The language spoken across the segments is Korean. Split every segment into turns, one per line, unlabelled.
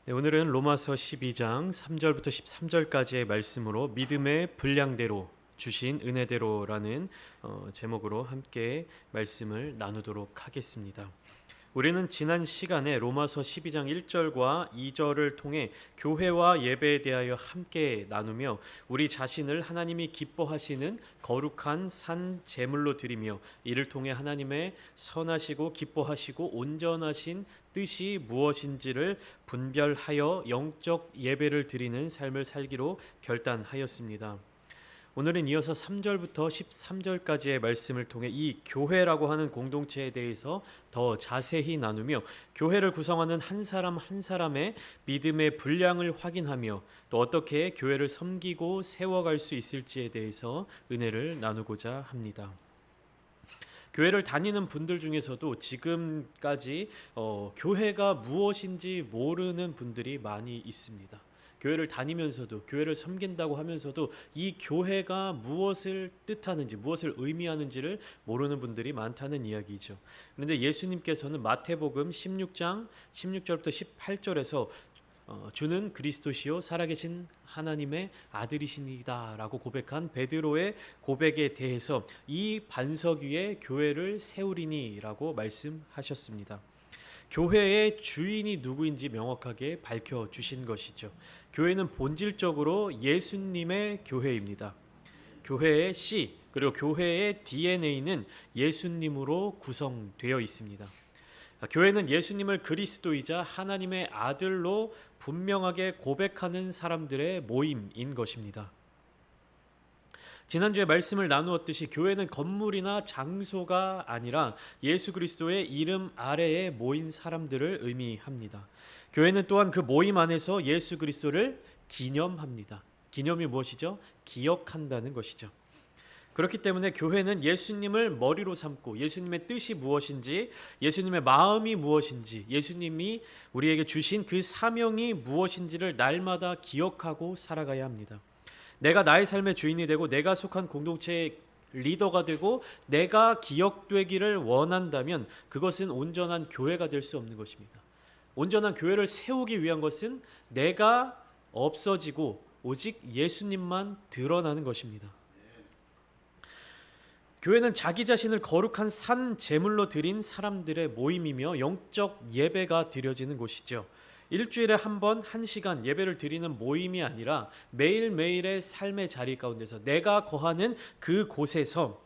네, 오늘은 로마서 12장 3절부터 13절까지의 말씀으로 믿음의 분량대로 주신 은혜대로라는 제목으로 함께 말씀을 나누도록 하겠습니다. 우리는 지난 시간에 로마서 12장 1절과 2절을 통해 교회와 예배에 대하여 함께 나누며 우리 자신을 하나님이 기뻐하시는 거룩한 산 제물로 드리며 이를 통해 하나님의 선하시고 기뻐하시고 온전하신 뜻이 무엇인지를 분별하여 영적 예배를 드리는 삶을 살기로 결단하였습니다. 오늘은 이어서 3절부터 13절까지의 말씀을 통해 이 교회라고 하는 공동체에 대해서 더 자세히 나누며 교회를 구성하는 한 사람 한 사람의 믿음의 분량을 확인하며 또 어떻게 교회를 섬기고 세워갈 수 있을지에 대해서 은혜를 나누고자 합니다. 교회를 다니는 분들 중에서도 지금까지 교회가 무엇인지 모르는 분들이 많이 있습니다. 교회를 다니면서도 교회를 섬긴다고 하면서도 이 교회가 무엇을 뜻하는지 무엇을 의미하는지를 모르는 분들이 많다는 이야기죠. 그런데 예수님께서는 마태복음 16장 16절부터 18절에서 주는 그리스도시요 살아계신 하나님의 아들이시니다라고 고백한 베드로의 고백에 대해서 이 반석 위에 교회를 세우리니라고 말씀하셨습니다. 교회의 주인이 누구인지 명확하게 밝혀주신 것이죠. 교회는 본질적으로 예수님의 교회입니다. 교회의 씨 그리고 교회의 DNA는 예수님으로 구성되어 있습니다. 교회는 예수님을 그리스도이자 하나님의 아들로 분명하게 고백하는 사람들의 모임인 것입니다. 지난주에 말씀을 나누었듯이 교회는 건물이나 장소가 아니라 예수 그리스도의 이름 아래에 모인 사람들을 의미합니다. 교회는 또한 그 모임 안에서 예수 그리스도를 기념합니다. 기념이 무엇이죠? 기억한다는 것이죠. 그렇기 때문에 교회는 예수님을 머리로 삼고 예수님의 뜻이 무엇인지, 예수님의 마음이 무엇인지, 예수님이 우리에게 주신 그 사명이 무엇인지를 날마다 기억하고 살아가야 합니다. 내가 나의 삶의 주인이 되고 내가 속한 공동체의 리더가 되고 내가 기억되기를 원한다면 그것은 온전한 교회가 될 수 없는 것입니다. 온전한 교회를 세우기 위한 것은 내가 없어지고 오직 예수님만 드러나는 것입니다. 교회는 자기 자신을 거룩한 산 제물로 드린 사람들의 모임이며 영적 예배가 드려지는 곳이죠. 일주일에 한 번 1시간 예배를 드리는 모임이 아니라 매일매일의 삶의 자리 가운데서 내가 거하는 그 곳에서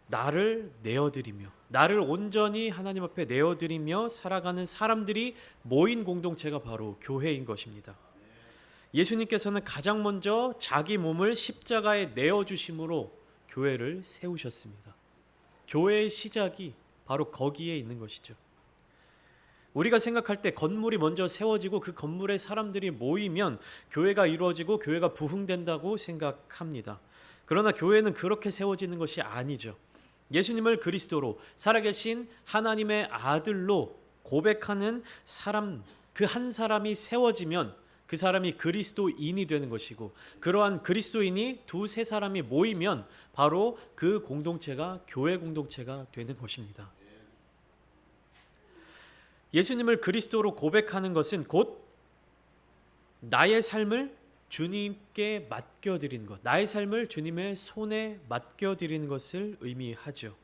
나를 내어드리며 나를 온전히 하나님 앞에 내어드리며 살아가는 사람들이 모인 공동체가 바로 교회인 것입니다. 예수님께서는 가장 먼저 자기 몸을 십자가에 내어주심으로 교회를 세우셨습니다. 교회의 시작이 바로 거기에 있는 것이죠. 우리가 생각할 때 건물이 먼저 세워지고 그 건물에 사람들이 모이면 교회가 이루어지고 교회가 부흥된다고 생각합니다. 그러나 교회는 그렇게 세워지는 것이 아니죠. 예수님을 그리스도로 살아계신 하나님의 아들로 고백하는 사람, 그 한 사람이 세워지면 그 사람이 그리스도인이 되는 것이고 그러한 그리스도인이 두세 사람이 모이면 바로 그 공동체가 교회 공동체가 되는 것입니다. 예수님을 그리스도로 고백하는 것은 곧 나의 삶을 주님께 맡겨드리는 것, 나의 삶을 주님의 손에 맡겨드리는 것을 의미하죠.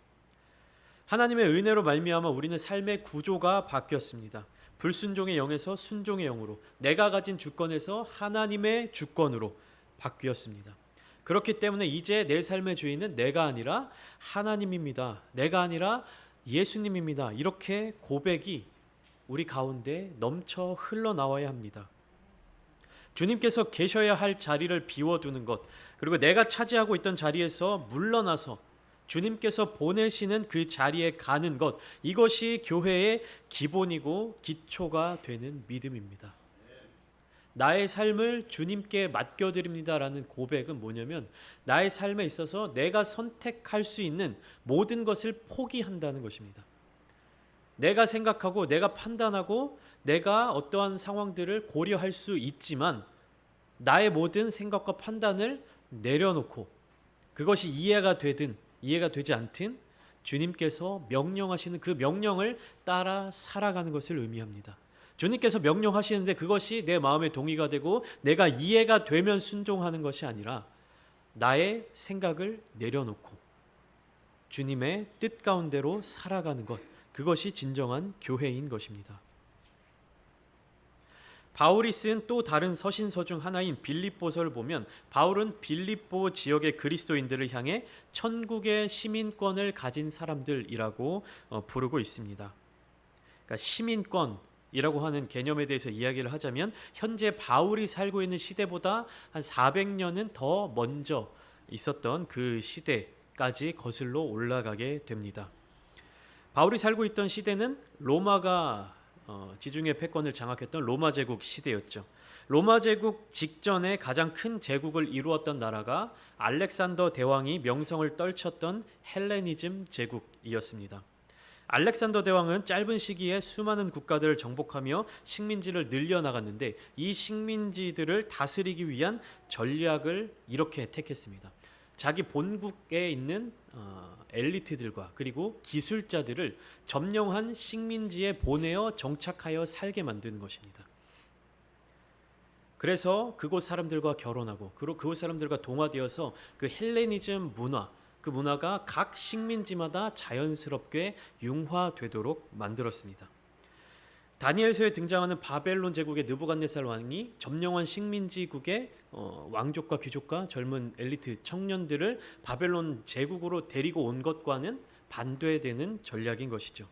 하나님의 은혜로 말미암아 우리는 삶의 구조가 바뀌었습니다. 불순종의 영에서 순종의 영으로, 내가 가진 주권에서 하나님의 주권으로 바뀌었습니다. 그렇기 때문에 이제 내 삶의 주인은 내가 아니라 하나님입니다. 내가 아니라 예수님입니다. 이렇게 고백이 우리 가운데 넘쳐 흘러나와야 합니다. 주님께서 계셔야 할 자리를 비워두는 것, 그리고 내가 차지하고 있던 자리에서 물러나서 주님께서 보내시는 그 자리에 가는 것, 이것이 교회의 기본이고 기초가 되는 믿음입니다. 나의 삶을 주님께 맡겨드립니다라는 고백은 뭐냐면 나의 삶에 있어서 내가 선택할 수 있는 모든 것을 포기한다는 것입니다. 내가 생각하고 내가 판단하고 내가 어떠한 상황들을 고려할 수 있지만 나의 모든 생각과 판단을 내려놓고 그것이 이해가 되든 이해가 되지 않든 주님께서 명령하시는 그 명령을 따라 살아가는 것을 의미합니다. 주님께서 명령하시는데 그것이 내 마음에 동의가 되고 내가 이해가 되면 순종하는 것이 아니라 나의 생각을 내려놓고 주님의 뜻 가운데로 살아가는 것, 그것이 진정한 교회인 것입니다. 바울이 쓴 또 다른 서신서 중 하나인 빌립보서를 보면 바울은 빌립보 지역의 그리스도인들을 향해 천국의 시민권을 가진 사람들이라고 부르고 있습니다. 그러니까 시민권이라고 하는 개념에 대해서 이야기를 하자면 현재 바울이 살고 있는 시대보다 한 400년은 더 먼저 있었던 그 시대까지 거슬러 올라가게 됩니다. 바울이 살고 있던 시대는 로마가 지중해 패권을 장악했던 로마 제국 시대였죠. 로마 제국 직전에 가장 큰 제국을 이루었던 나라가 알렉산더 대왕이 명성을 떨쳤던 헬레니즘 제국이었습니다. 알렉산더 대왕은 짧은 시기에 수많은 국가들을 정복하며 식민지를 늘려나갔는데 이 식민지들을 다스리기 위한 전략을 이렇게 택했습니다. 자기 본국에 있는 엘리트들과 그리고 기술자들을 점령한 식민지에 보내어 정착하여 살게 만드는 것입니다. 그래서 그곳 사람들과 결혼하고 그곳 사람들과 동화되어서 그 헬레니즘 문화, 그 문화가 각 식민지마다 자연스럽게 융화되도록 만들었습니다. 다니엘서에 등장하는 바벨론 제국의 느부갓네살 왕이 점령한 식민지국의 왕족과 귀족과 젊은 엘리트 청년들을 바벨론 제국으로 데리고 온 것과는 반대되는 전략인 것이죠.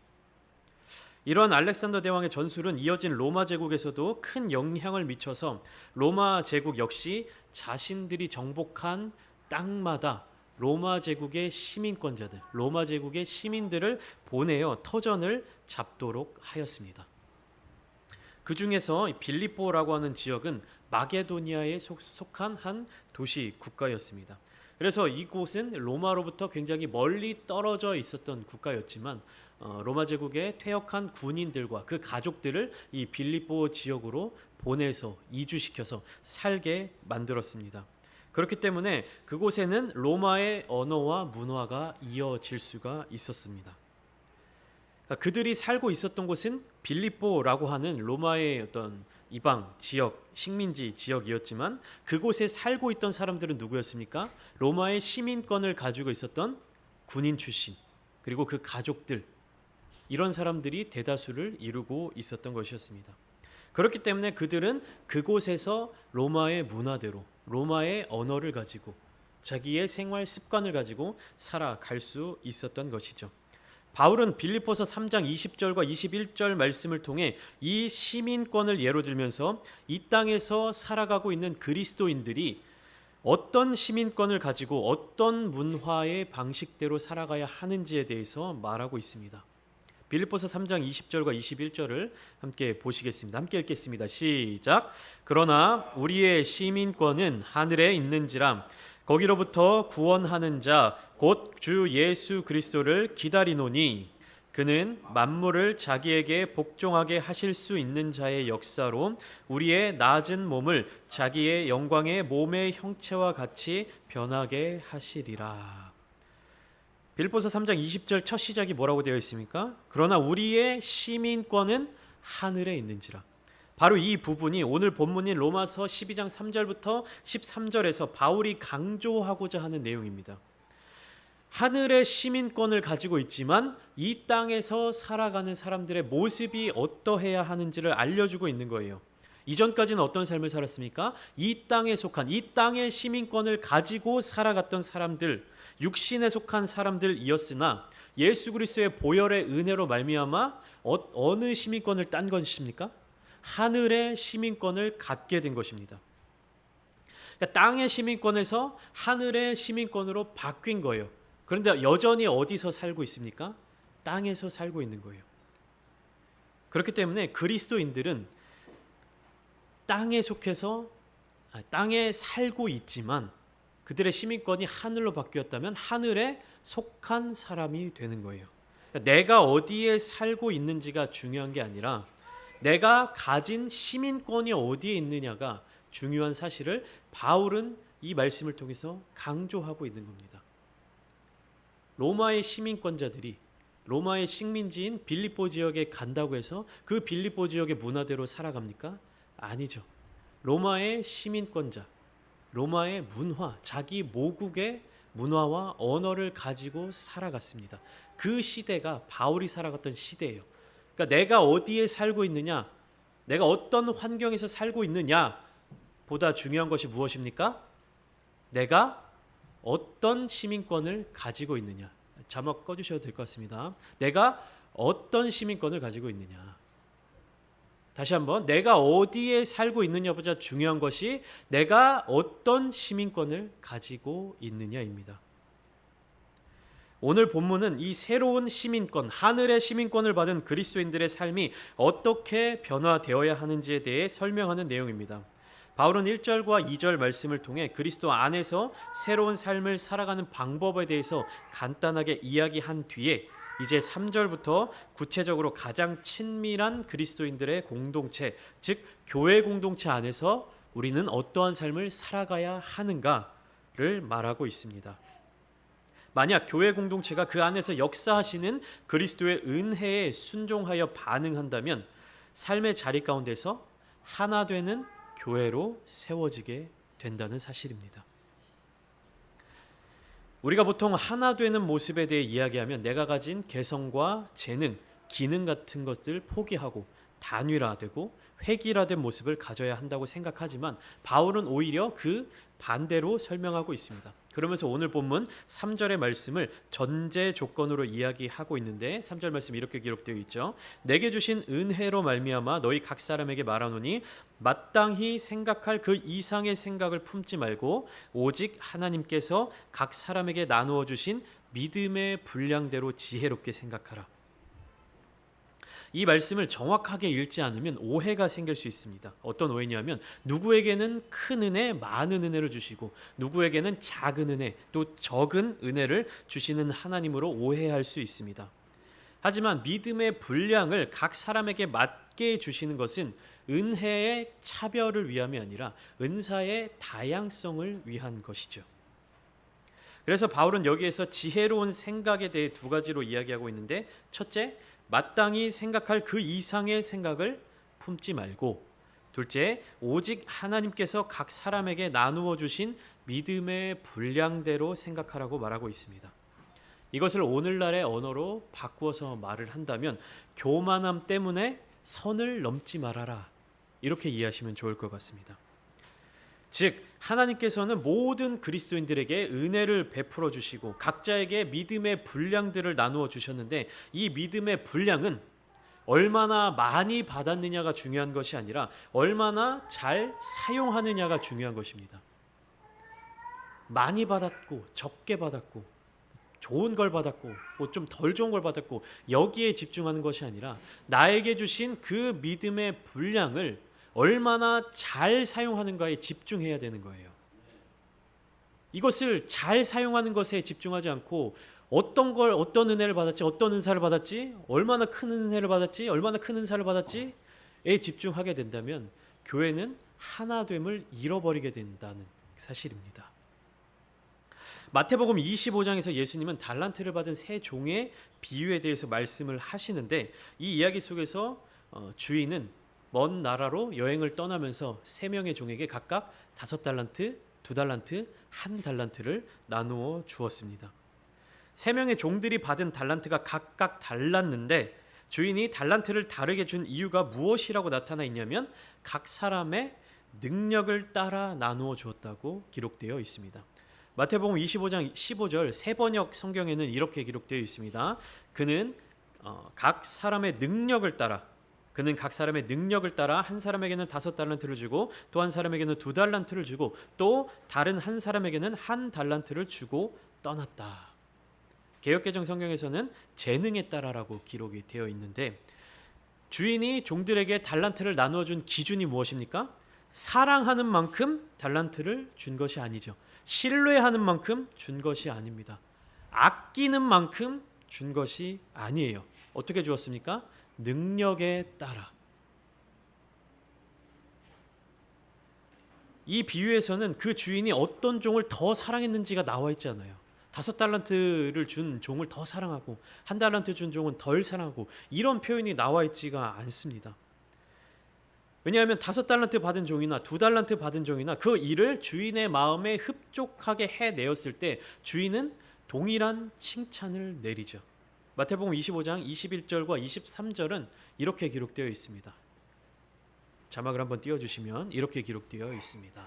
이러한 알렉산더 대왕의 전술은 이어진 로마 제국에서도 큰 영향을 미쳐서 로마 제국 역시 자신들이 정복한 땅마다 로마 제국의 시민권자들, 로마 제국의 시민들을 보내어 터전을 잡도록 하였습니다. 그 중에서 빌립보라고 하는 지역은 마게도니아에 속한 한 도시 국가였습니다. 그래서 이곳은 로마로부터 굉장히 멀리 떨어져 있었던 국가였지만 로마 제국의 퇴역한 군인들과 그 가족들을 이 빌립보 지역으로 보내서 이주시켜서 살게 만들었습니다. 그렇기 때문에 그곳에는 로마의 언어와 문화가 이어질 수가 있었습니다. 그들이 살고 있었던 곳은 빌립보라고 하는 로마의 어떤 이방 지역, 식민지 지역이었지만 그곳에 살고 있던 사람들은 누구였습니까? 로마의 시민권을 가지고 있었던 군인 출신, 그리고 그 가족들, 이런 사람들이 대다수를 이루고 있었던 것이었습니다. 그렇기 때문에 그들은 그곳에서 로마의 문화대로, 로마의 언어를 가지고 자기의 생활 습관을 가지고 살아갈 수 있었던 것이죠. 바울은 빌립보서 3장 20절과 21절 말씀을 통해 이 시민권을 예로 들면서 이 땅에서 살아가고 있는 그리스도인들이 어떤 시민권을 가지고 어떤 문화의 방식대로 살아가야 하는지에 대해서 말하고 있습니다. 빌립보서 3장 20절과 21절을 함께 보시겠습니다. 함께 읽겠습니다. 시작. 그러나 우리의 시민권은 하늘에 있는지라 거기로부터 구원하는 자 곧 주 예수 그리스도를 기다리노니 그는 만물을 자기에게 복종하게 하실 수 있는 자의 역사로 우리의 낮은 몸을 자기의 영광의 몸의 형체와 같이 변하게 하시리라. 빌립보서 3장 20절 첫 시작이 뭐라고 되어 있습니까? 그러나 우리의 시민권은 하늘에 있는지라. 바로 이 부분이 오늘 본문인 로마서 12장 3절부터 13절에서 바울이 강조하고자 하는 내용입니다. 하늘의 시민권을 가지고 있지만 이 땅에서 살아가는 사람들의 모습이 어떠해야 하는지를 알려주고 있는 거예요. 이전까지는 어떤 삶을 살았습니까? 이 땅에 속한, 이 땅의 시민권을 가지고 살아갔던 사람들, 육신에 속한 사람들이었으나 예수 그리스도의 보혈의 은혜로 말미암아 어느 시민권을 딴 것입니까? 하늘의 시민권을 갖게 된 것입니다. 그러니까 땅의 시민권에서 하늘의 시민권으로 바뀐 거예요. 그런데 여전히 어디서 살고 있습니까? 땅에서 살고 있는 거예요. 그렇기 때문에 그리스도인들은 땅에 속해서 땅에 살고 있지만 그들의 시민권이 하늘로 바뀌었다면 하늘에 속한 사람이 되는 거예요. 그러니까 내가 어디에 살고 있는지가 중요한 게 아니라 내가 가진 시민권이 어디에 있느냐가 중요한 사실을 바울은 이 말씀을 통해서 강조하고 있는 겁니다. 로마의 시민권자들이 로마의 식민지인 빌립보 지역에 간다고 해서 그 빌립보 지역의 문화대로 살아갑니까? 아니죠. 로마의 시민권자, 로마의 문화, 자기 모국의 문화와 언어를 가지고 살아갔습니다. 그 시대가 바울이 살아갔던 시대예요. 그러니까 내가 어디에 살고 있느냐, 내가 어떤 환경에서 살고 있느냐 보다 중요한 것이 무엇입니까? 내가 어떤 시민권을 가지고 있느냐. 자막 꺼주셔도 될 것 같습니다. 내가 어떤 시민권을 가지고 있느냐. 다시 한번, 내가 어디에 살고 있느냐보다 중요한 것이 내가 어떤 시민권을 가지고 있느냐입니다. 오늘 본문은 이 새로운 시민권, 하늘의 시민권을 받은 그리스도인들의 삶이 어떻게 변화되어야 하는지에 대해 설명하는 내용입니다. 바울은 1절과 2절 말씀을 통해 그리스도 안에서 새로운 삶을 살아가는 방법에 대해서 간단하게 이야기한 뒤에 이제 3절부터 구체적으로 가장 친밀한 그리스도인들의 공동체, 즉 교회 공동체 안에서 우리는 어떠한 삶을 살아가야 하는가를 말하고 있습니다. 만약 교회 공동체가 그 안에서 역사하시는 그리스도의 은혜에 순종하여 반응한다면 삶의 자리 가운데서 하나 되는 교회로 세워지게 된다는 사실입니다. 우리가 보통 하나 되는 모습에 대해 이야기하면 내가 가진 개성과 재능, 기능 같은 것들 포기하고 단위화되고 획일화된 모습을 가져야 한다고 생각하지만 바울은 오히려 그 반대로 설명하고 있습니다. 그러면서 오늘 본문 3절의 말씀을 전제 조건으로 이야기하고 있는데 3절 말씀 이렇게 기록되어 있죠. 내게 주신 은혜로 말미암아 너희 각 사람에게 말하노니 마땅히 생각할 그 이상의 생각을 품지 말고 오직 하나님께서 각 사람에게 나누어 주신 믿음의 분량대로 지혜롭게 생각하라. 이 말씀을 정확하게 읽지 않으면 오해가 생길 수 있습니다. 어떤 오해냐면 누구에게는 큰 은혜, 많은 은혜를 주시고 누구에게는 작은 은혜, 또 적은 은혜를 주시는 하나님으로 오해할 수 있습니다. 하지만 믿음의 분량을 각 사람에게 맞게 주시는 것은 은혜의 차별을 위함이 아니라 은사의 다양성을 위한 것이죠. 그래서 바울은 여기에서 지혜로운 생각에 대해 두 가지로 이야기하고 있는데, 첫째, 마땅히 생각할 그 이상의 생각을 품지 말고, 둘째, 오직 하나님께서 각 사람에게 나누어 주신 믿음의 분량대로 생각하라고 말하고 있습니다. 이것을 오늘날의 언어로 바꾸어서 말을 한다면 교만함 때문에 선을 넘지 말아라, 이렇게 이해하시면 좋을 것 같습니다. 즉 하나님께서는 모든 그리스도인들에게 은혜를 베풀어 주시고 각자에게 믿음의 분량들을 나누어 주셨는데, 이 믿음의 분량은 얼마나 많이 받았느냐가 중요한 것이 아니라 얼마나 잘 사용하느냐가 중요한 것입니다. 많이 받았고 적게 받았고 좋은 걸 받았고 뭐 좀 덜 좋은 걸 받았고 여기에 집중하는 것이 아니라 나에게 주신 그 믿음의 분량을 얼마나 잘 사용하는가에 집중해야 되는 거예요. 이것을 잘 사용하는 것에 집중하지 않고 어떤 은혜를 받았지, 어떤 은사를 받았지, 얼마나 큰 은혜를 받았지, 얼마나 큰 은사를 받았지에 집중하게 된다면 교회는 하나됨을 잃어버리게 된다는 사실입니다. 마태복음 25장에서 예수님은 달란트를 받은 세 종의 비유에 대해서 말씀을 하시는데, 이 이야기 속에서 주인은 먼 나라로 여행을 떠나면서 세 명의 종에게 각각 5달란트, 2달란트, 1달란트를 나누어 주었습니다. 세 명의 종들이 받은 달란트가 각각 달랐는데 주인이 달란트를 다르게 준 이유가 무엇이라고 나타나 있냐면 각 사람의 능력을 따라 나누어 주었다고 기록되어 있습니다. 마태복음 25장 15절 세번역 성경에는 이렇게 기록되어 있습니다. 그는 각 사람의 능력을 따라 한 사람에게는 5달란트를 주고 또 한 사람에게는 2달란트를 주고 또 다른 한 사람에게는 1달란트를 주고 떠났다. 개역개정 성경에서는 재능에 따라라고 기록이 되어 있는데, 주인이 종들에게 달란트를 나누어 준 기준이 무엇입니까? 사랑하는 만큼 달란트를 준 것이 아니죠. 신뢰하는 만큼 준 것이 아닙니다. 아끼는 만큼 준 것이 아니에요. 어떻게 주었습니까? 능력에 따라. 이 비유에서는 그 주인이 어떤 종을 더 사랑했는지가 나와 있지 않아요. 5달란트를 준 종을 더 사랑하고 1달란트 준 종은 덜 사랑하고 이런 표현이 나와 있지가 않습니다. 왜냐하면 5달란트 받은 종이나 2달란트 받은 종이나 그 일을 주인의 마음에 흡족하게 해내었을 때 주인은 동일한 칭찬을 내리죠. 마태복음 25장 21절과 23절은 이렇게 기록되어 있습니다. 자막을 한번 띄워주시면 이렇게 기록되어 있습니다.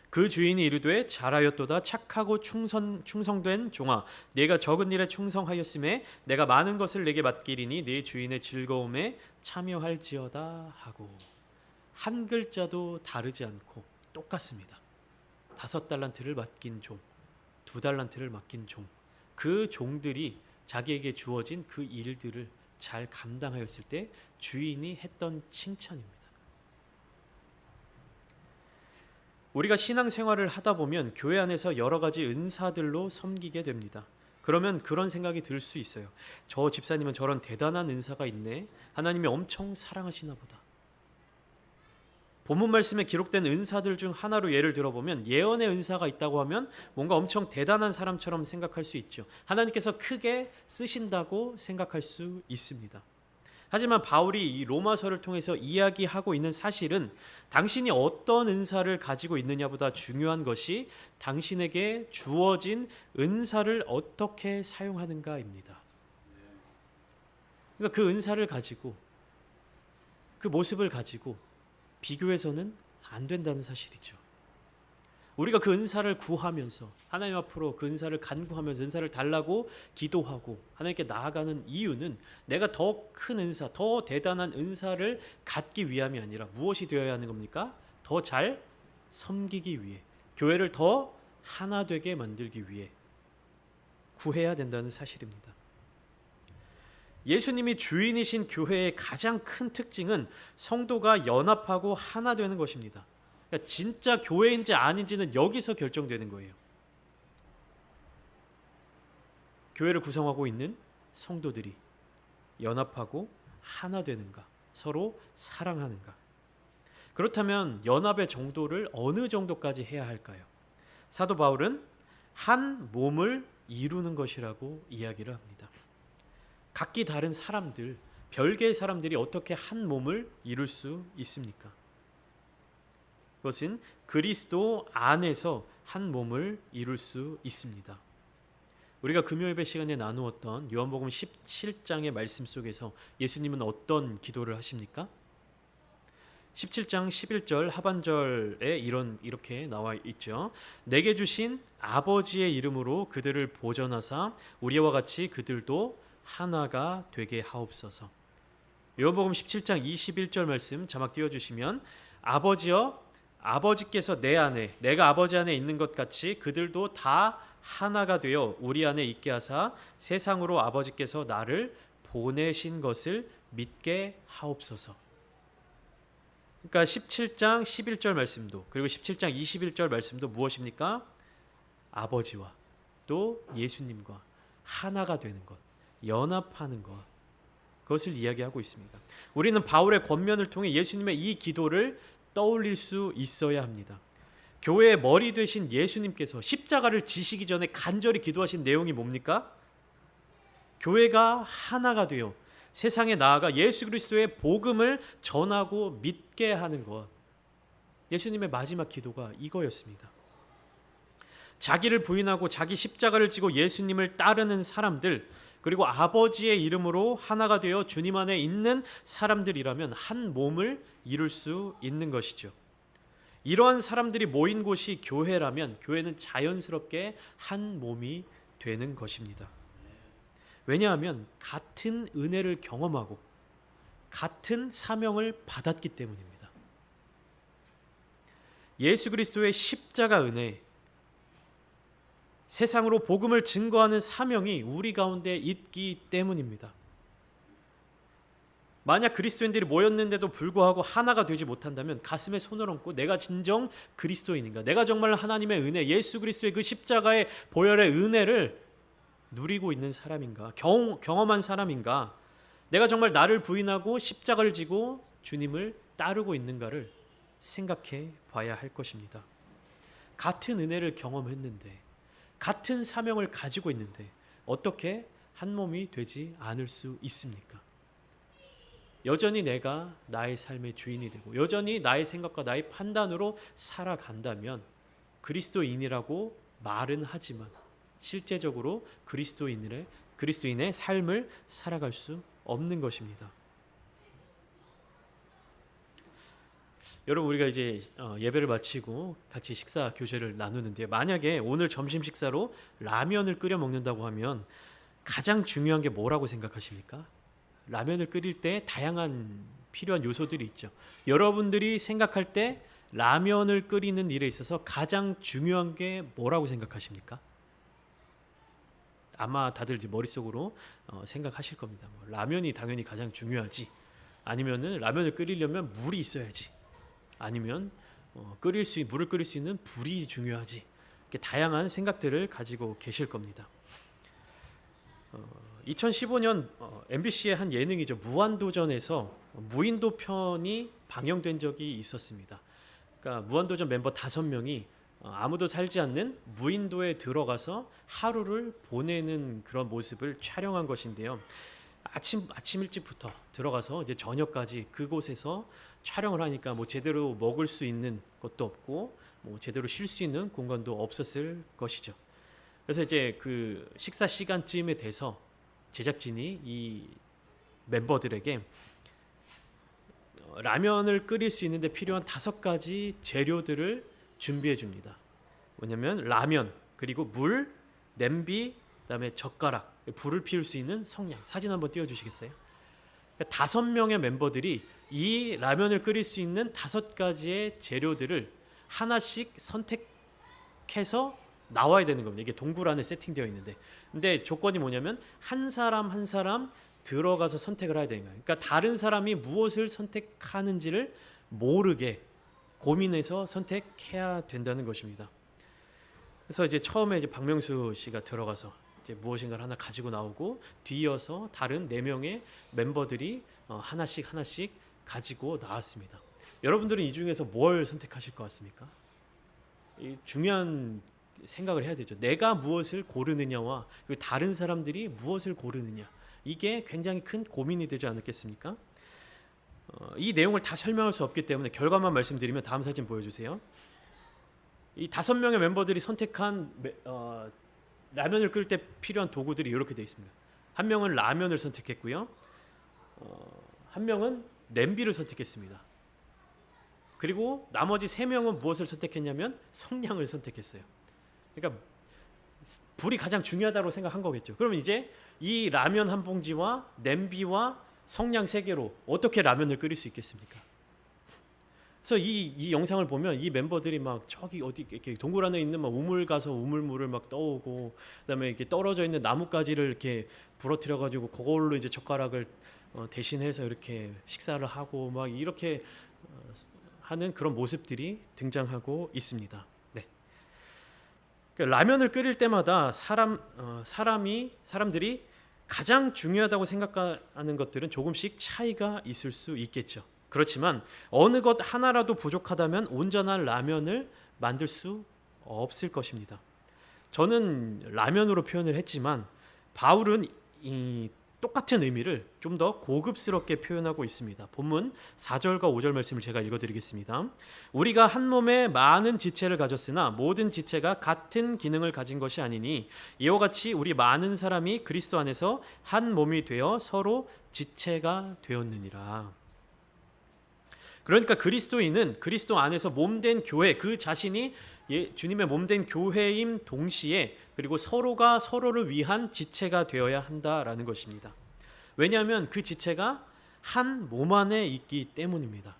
그 주인이 이르되 잘하였도다 착하고 충성된 종아 네가 적은 일에 충성하였음에 내가 많은 것을 내게 맡기리니 네 주인의 즐거움에 참여할지어다 하고 한 글자도 다르지 않고 똑같습니다. 5달란트를 맡긴 종, 2달란트를 맡긴 종, 그 종들이 자기에게 주어진 그 일들을 잘 감당하였을 때 주인이 했던 칭찬입니다. 우리가 신앙생활을 하다 보면 교회 안에서 여러 가지 은사들로 섬기게 됩니다. 그러면 그런 생각이 들 수 있어요. 저 집사님은 저런 대단한 은사가 있네. 하나님이 엄청 사랑하시나 보다. 본문 말씀에 기록된 은사들 중 하나로 예를 들어보면 예언의 은사가 있다고 하면 뭔가 엄청 대단한 사람처럼 생각할 수 있죠. 하나님께서 크게 쓰신다고 생각할 수 있습니다. 하지만 바울이 이 로마서를 통해서 이야기하고 있는 사실은 당신이 어떤 은사를 가지고 있느냐보다 중요한 것이 당신에게 주어진 은사를 어떻게 사용하는가입니다. 그러니까 그 은사를 가지고 그 모습을 가지고 비교해서는 안 된다는 사실이죠. 우리가 그 은사를 구하면서 하나님 앞으로 그 은사를 간구하면서 은사를 달라고 기도하고 하나님께 나아가는 이유는 내가 더 큰 은사, 더 대단한 은사를 갖기 위함이 아니라 무엇이 되어야 하는 겁니까? 더 잘 섬기기 위해, 교회를 더 하나 되게 만들기 위해 구해야 된다는 사실입니다. 예수님이 주인이신 교회의 가장 큰 특징은 성도가 연합하고 하나 되는 것입니다. 그러니까 진짜 교회인지 아닌지는 여기서 결정되는 거예요. 교회를 구성하고 있는 성도들이 연합하고 하나 되는가, 서로 사랑하는가. 그렇다면 연합의 정도를 어느 정도까지 해야 할까요? 사도 바울은 한 몸을 이루는 것이라고 이야기를 합니다. 각기 다른 사람들, 별개의 사람들이 어떻게 한 몸을 이룰 수 있습니까? 그것은 그리스도 안에서 한 몸을 이룰 수 있습니다. 우리가 금요예배 시간에 나누었던 요한복음 17장의 말씀 속에서 예수님은 어떤 기도를 하십니까? 17장 11절 하반절에 이렇게 나와 있죠. 내게 주신 아버지의 이름으로 그들을 보전하사 우리와 같이 그들도 하나가 되게 하옵소서. 요한복음 17장 21절 말씀 자막 띄워주시면 아버지여 아버지께서 내 안에 내가 아버지 안에 있는 것 같이 그들도 다 하나가 되어 우리 안에 있게 하사 세상으로 아버지께서 나를 보내신 것을 믿게 하옵소서. 그러니까 17장 11절 말씀도 그리고 17장 21절 말씀도 무엇입니까? 아버지와 또 예수님과 하나가 되는 것, 연합하는 것, 그것을 이야기하고 있습니다. 우리는 바울의 권면을 통해 예수님의 이 기도를 떠올릴 수 있어야 합니다. 교회의 머리 되신 예수님께서 십자가를 지시기 전에 간절히 기도하신 내용이 뭡니까? 교회가 하나가 되어 세상에 나아가 예수 그리스도의 복음을 전하고 믿게 하는 것. 예수님의 마지막 기도가 이거였습니다. 자기를 부인하고 자기 십자가를 지고 예수님을 따르는 사람들, 그리고 아버지의 이름으로 하나가 되어 주님 안에 있는 사람들이라면 한 몸을 이룰 수 있는 것이죠. 이러한 사람들이 모인 곳이 교회라면 교회는 자연스럽게 한 몸이 되는 것입니다. 왜냐하면 같은 은혜를 경험하고 같은 사명을 받았기 때문입니다. 예수 그리스도의 십자가 은혜, 세상으로 복음을 증거하는 사명이 우리 가운데 있기 때문입니다. 만약 그리스도인들이 모였는데도 불구하고 하나가 되지 못한다면 가슴에 손을 얹고 내가 진정 그리스도인인가? 내가 정말 하나님의 은혜, 예수 그리스도의 그 십자가의 보혈의 은혜를 누리고 있는 사람인가? 경험한 사람인가? 내가 정말 나를 부인하고 십자가를 지고 주님을 따르고 있는가를 생각해 봐야 할 것입니다. 같은 은혜를 경험했는데 같은 사명을 가지고 있는데 어떻게 한 몸이 되지 않을 수 있습니까? 여전히 내가 나의 삶의 주인이 되고 여전히 나의 생각과 나의 판단으로 살아간다면 그리스도인이라고 말은 하지만 실제적으로 그리스도인의 삶을 살아갈 수 없는 것입니다. 여러분, 우리가 이제 예배를 마치고 같이 식사 교제를 나누는데, 만약에 오늘 점심 식사로 라면을 끓여 먹는다고 하면 가장 중요한 게 뭐라고 생각하십니까? 라면을 끓일 때 다양한 필요한 요소들이 있죠. 여러분들이 생각할 때 라면을 끓이는 일에 있어서 가장 중요한 게 뭐라고 생각하십니까? 아마 다들 이제 머릿속으로 생각하실 겁니다. 라면이 당연히 가장 중요하지. 아니면은 라면을 끓이려면 물이 있어야지. 아니면 물을 끓일 수 있는 불이 중요하지. 이렇게 다양한 생각들을 가지고 계실 겁니다. 2015년 MBC의 한 예능이죠. 무한도전에서 무인도 편이 방영된 적이 있었습니다. 그러니까 무한도전 멤버 5명이 아무도 살지 않는 무인도에 들어가서 하루를 보내는 그런 모습을 촬영한 것인데요. 아침 일찍부터 들어가서 이제 저녁까지 그곳에서 촬영을 하니까 뭐 제대로 먹을 수 있는 것도 없고 뭐 제대로 쉴 수 있는 공간도 없었을 것이죠. 그래서 이제 그 식사 시간쯤에 돼서 제작진이 이 멤버들에게 라면을 끓일 수 있는데 필요한 5가지 재료들을 준비해 줍니다. 뭐냐면 라면, 그리고 물, 냄비, 그다음에 젓가락, 불을 피울 수 있는 성냥. 사진 한번 띄워주시겠어요? 그러니까 5명의 멤버들이 이 라면을 끓일 수 있는 5가지의 재료들을 하나씩 선택해서 나와야 되는 겁니다. 이게 동굴 안에 세팅되어 있는데, 근데 조건이 뭐냐면 한 사람 한 사람 들어가서 선택을 해야 되는 거예요. 그러니까 다른 사람이 무엇을 선택하는지를 모르게 고민해서 선택해야 된다는 것입니다. 그래서 이제 처음에 이제 박명수 씨가 들어가서 이제 무엇인가를 하나 가지고 나오고, 뒤이어서 다른 4명의 멤버들이 하나씩 가지고 나왔습니다. 여러분들은 이 중에서 뭘 선택하실 것 같습니까? 이 중요한 생각을 해야 되죠. 내가 무엇을 고르느냐와 그리고 다른 사람들이 무엇을 고르느냐, 이게 굉장히 큰 고민이 되지 않았겠습니까? 이 내용을 다 설명할 수 없기 때문에 결과만 말씀드리면, 다음 사진 보여주세요. 이 5명의 멤버들이 선택한 라면을 끓일 때 필요한 도구들이 이렇게 되어 있습니다. 한 명은 라면을 선택했고요. 한 명은 냄비를 선택했습니다. 그리고 나머지 3명은 무엇을 선택했냐면 성냥을 선택했어요. 그러니까 불이 가장 중요하다고 생각한 거겠죠. 그러면 이제 이 라면 한 봉지와 냄비와 성냥 3개로 어떻게 라면을 끓일 수 있겠습니까? 그래서 이 영상을 보면 이 멤버들이 막 저기 어디 이렇게 동굴 안에 있는 막 우물 가서 우물물을 막 떠오고, 그다음에 이렇게 떨어져 있는 나뭇가지를 이렇게 부러뜨려 가지고 그걸로 이제 젓가락을 대신해서 이렇게 식사를 하고 막 이렇게 하는 그런 모습들이 등장하고 있습니다. 네. 그러니까 라면을 끓일 때마다 사람들이 가장 중요하다고 생각하는 것들은 조금씩 차이가 있을 수 있겠죠. 그렇지만 어느 것 하나라도 부족하다면 온전한 라면을 만들 수 없을 것입니다. 저는 라면으로 표현을 했지만 바울은 이 똑같은 의미를 좀 더 고급스럽게 표현하고 있습니다. 본문 4절과 5절 말씀을 제가 읽어드리겠습니다. 우리가 한 몸에 많은 지체를 가졌으나 모든 지체가 같은 기능을 가진 것이 아니니 이와 같이 우리 많은 사람이 그리스도 안에서 한 몸이 되어 서로 지체가 되었느니라. 그러니까 그리스도인은 그리스도 안에서 몸된 교회, 그 자신이 주님의 몸된 교회임 동시에 그리고 서로가 서로를 위한 지체가 되어야 한다라는 것입니다. 왜냐하면 그 지체가 한 몸 안에 있기 때문입니다.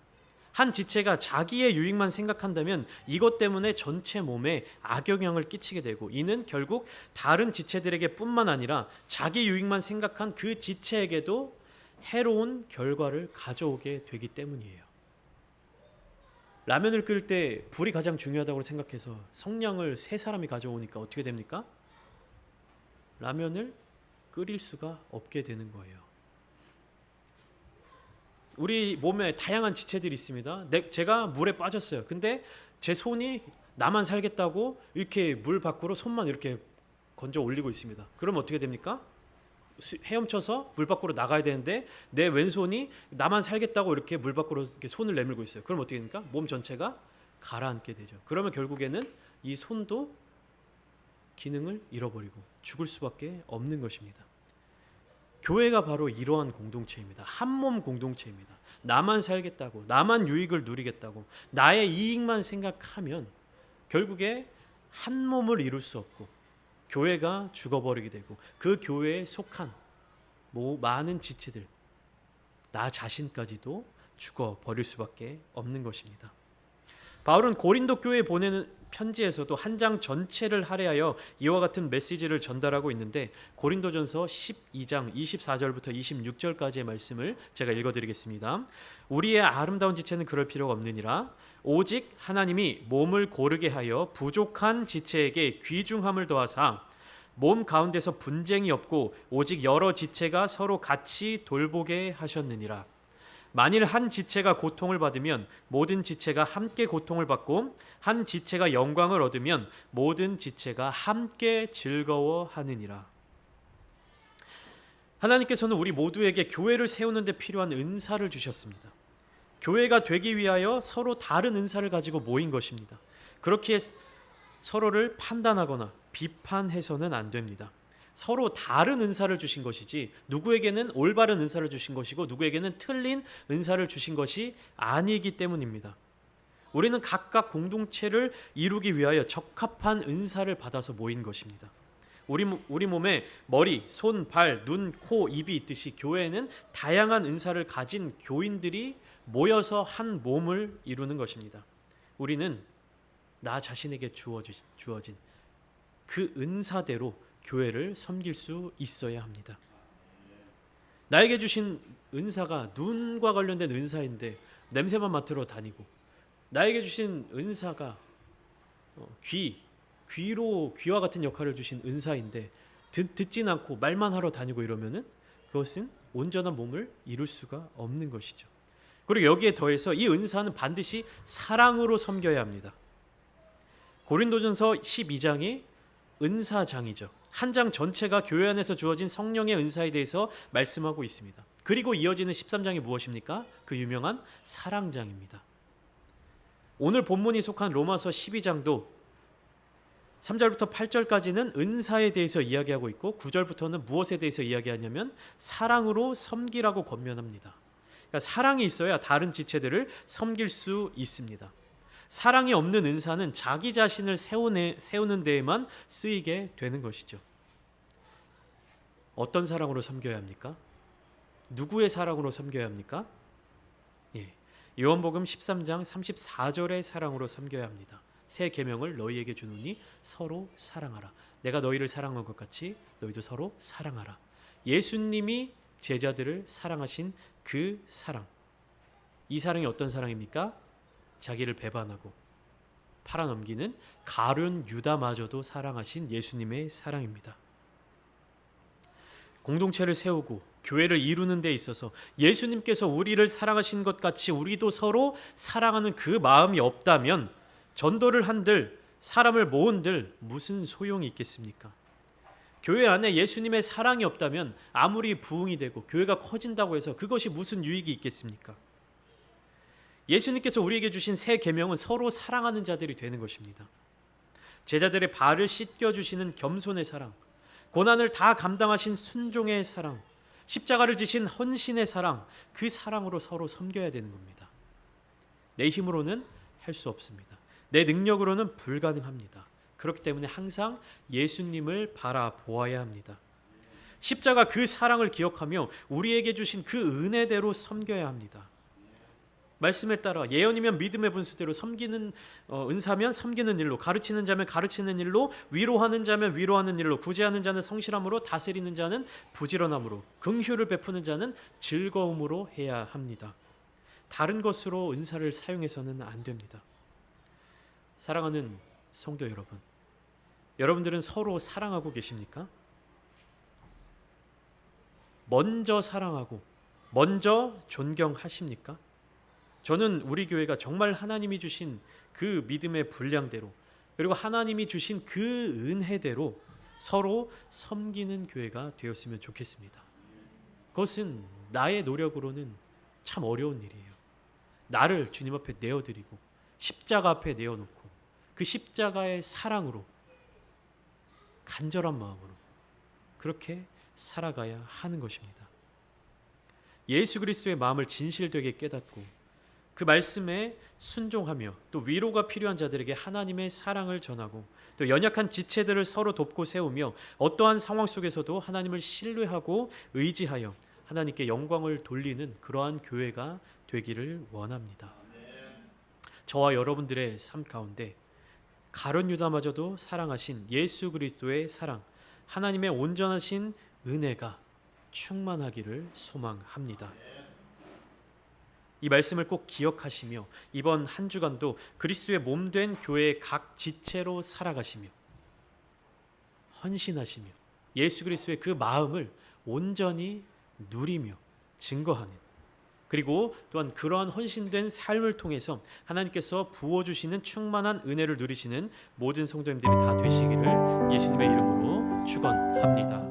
한 지체가 자기의 유익만 생각한다면 이것 때문에 전체 몸에 악영향을 끼치게 되고, 이는 결국 다른 지체들에게 뿐만 아니라 자기 유익만 생각한 그 지체에게도 해로운 결과를 가져오게 되기 때문이에요. 라면을 끓일 때 불이 가장 중요하다고 생각해서 성냥을 3사람이 가져오니까 어떻게 됩니까? 라면을 끓일 수가 없게 되는 거예요. 우리 몸에 다양한 지체들이 있습니다. 제가 물에 빠졌어요. 근데 제 손이 나만 살겠다고 이렇게 물 밖으로 손만 이렇게 건져 올리고 있습니다. 그럼 어떻게 됩니까? 헤엄쳐서 물 밖으로 나가야 되는데 내 왼손이 나만 살겠다고 이렇게 물 밖으로 이렇게 손을 내밀고 있어요. 그럼 어떻게 됩니까? 몸 전체가 가라앉게 되죠. 그러면 결국에는 이 손도 기능을 잃어버리고 죽을 수밖에 없는 것입니다. 교회가 바로 이러한 공동체입니다. 한 몸 공동체입니다. 나만 살겠다고, 나만 유익을 누리겠다고, 나의 이익만 생각하면 결국에 한 몸을 이룰 수 없고 교회가 죽어버리게 되고 그 교회에 속한 많은 지체들, 나 자신까지도 죽어버릴 수밖에 없는 것입니다. 바울은 고린도 교회에 보내는 편지에서도 한 장 전체를 할애하여 이와 같은 메시지를 전달하고 있는데 고린도전서 12장 24절부터 26절까지의 말씀을 제가 읽어드리겠습니다. 우리의 아름다운 지체는 그럴 필요가 없느니라. 오직 하나님이 몸을 고르게 하여 부족한 지체에게 귀중함을 더하사 몸 가운데서 분쟁이 없고 오직 여러 지체가 서로 같이 돌보게 하셨느니라. 만일 한 지체가 고통을 받으면 모든 지체가 함께 고통을 받고 한 지체가 영광을 얻으면 모든 지체가 함께 즐거워하느니라. 하나님께서는 우리 모두에게 교회를 세우는 데 필요한 은사를 주셨습니다. 교회가 되기 위하여 서로 다른 은사를 가지고 모인 것입니다. 그렇게 서로를 판단하거나 비판해서는 안 됩니다. 서로 다른 은사를 주신 것이지 누구에게는 올바른 은사를 주신 것이고 누구에게는 틀린 은사를 주신 것이 아니기 때문입니다. 우리는 각각 공동체를 이루기 위하여 적합한 은사를 받아서 모인 것입니다. 우리 몸에 머리, 손, 발, 눈, 코, 입이 있듯이 교회에는 다양한 은사를 가진 교인들이 모여서 한 몸을 이루는 것입니다. 우리는 나 자신에게 주어진 그 은사대로 교회를 섬길 수 있어야 합니다. 나에게 주신 은사가 눈과 관련된 은사인데 냄새만 맡으러 다니고, 나에게 주신 은사가 귀와 같은 역할을 주신 은사인데 듣진 않고 말만 하러 다니고 이러면은 그것은 온전한 몸을 이룰 수가 없는 것이죠. 그리고 여기에 더해서 이 은사는 반드시 사랑으로 섬겨야 합니다. 고린도전서 12장이 은사장이죠. 한 장 전체가 교회 안에서 주어진 성령의 은사에 대해서 말씀하고 있습니다. 그리고 이어지는 13장이 무엇입니까? 그 유명한 사랑장입니다. 오늘 본문이 속한 로마서 12장도 3절부터 8절까지는 은사에 대해서 이야기하고 있고 9절부터는 무엇에 대해서 이야기하냐면 사랑으로 섬기라고 권면합니다. 그러니까 사랑이 있어야 다른 지체들을 섬길 수 있습니다. 사랑이 없는 은사는 자기 자신을 세우는 데에만 쓰이게 되는 것이죠. 어떤 사랑으로 섬겨야 합니까? 누구의 사랑으로 섬겨야 합니까? 요한복음 13장 34절의 사랑으로 섬겨야 합니다. 새 계명을 너희에게 주노니 서로 사랑하라. 내가 너희를 사랑한 것 같이 너희도 서로 사랑하라. 예수님이 제자들을 사랑하신 그 사랑. 이 사랑이 어떤 사랑입니까? 자기를 배반하고 팔아넘기는 가룟 유다마저도 사랑하신 예수님의 사랑입니다. 공동체를 세우고 교회를 이루는 데 있어서 예수님께서 우리를 사랑하신 것 같이 우리도 서로 사랑하는 그 마음이 없다면 전도를 한들 사람을 모은들 무슨 소용이 있겠습니까? 교회 안에 예수님의 사랑이 없다면 아무리 부흥이 되고 교회가 커진다고 해서 그것이 무슨 유익이 있겠습니까? 예수님께서 우리에게 주신 새 계명은 서로 사랑하는 자들이 되는 것입니다. 제자들의 발을 씻겨주시는 겸손의 사랑, 고난을 다 감당하신 순종의 사랑, 십자가를 지신 헌신의 사랑, 그 사랑으로 서로 섬겨야 되는 겁니다. 내 힘으로는 할 수 없습니다. 내 능력으로는 불가능합니다. 그렇기 때문에 항상 예수님을 바라보아야 합니다. 십자가 그 사랑을 기억하며 우리에게 주신 그 은혜대로 섬겨야 합니다. 말씀에 따라 예언이면 믿음의 분수대로 섬기는 은사면 섬기는 일로, 가르치는 자면 가르치는 일로, 위로하는 자면 위로하는 일로, 구제하는 자는 성실함으로, 다스리는 자는 부지런함으로, 긍휼을 베푸는 자는 즐거움으로 해야 합니다. 다른 것으로 은사를 사용해서는 안 됩니다. 사랑하는 성도 여러분, 여러분들은 서로 사랑하고 계십니까? 먼저 사랑하고 먼저 존경하십니까? 저는 우리 교회가 정말 하나님이 주신 그 믿음의 분량대로, 그리고 하나님이 주신 그 은혜대로 서로 섬기는 교회가 되었으면 좋겠습니다. 그것은 나의 노력으로는 참 어려운 일이에요. 나를 주님 앞에 내어드리고 십자가 앞에 내어놓고 그 십자가의 사랑으로 간절한 마음으로 그렇게 살아가야 하는 것입니다. 예수 그리스도의 마음을 진실되게 깨닫고 그 말씀에 순종하며 또 위로가 필요한 자들에게 하나님의 사랑을 전하고 또 연약한 지체들을 서로 돕고 세우며 어떠한 상황 속에서도 하나님을 신뢰하고 의지하여 하나님께 영광을 돌리는 그러한 교회가 되기를 원합니다. 저와 여러분들의 삶 가운데 가룟 유다마저도 사랑하신 예수 그리스도의 사랑, 하나님의 온전하신 은혜가 충만하기를 소망합니다. 이 말씀을 꼭 기억하시며 이번 한 주간도 그리스도의 몸된 교회의 각 지체로 살아가시며 헌신하시며 예수 그리스도의 그 마음을 온전히 누리며 증거하는, 그리고 또한 그러한 헌신된 삶을 통해서 하나님께서 부어주시는 충만한 은혜를 누리시는 모든 성도님들이 다 되시기를 예수님의 이름으로 축원합니다.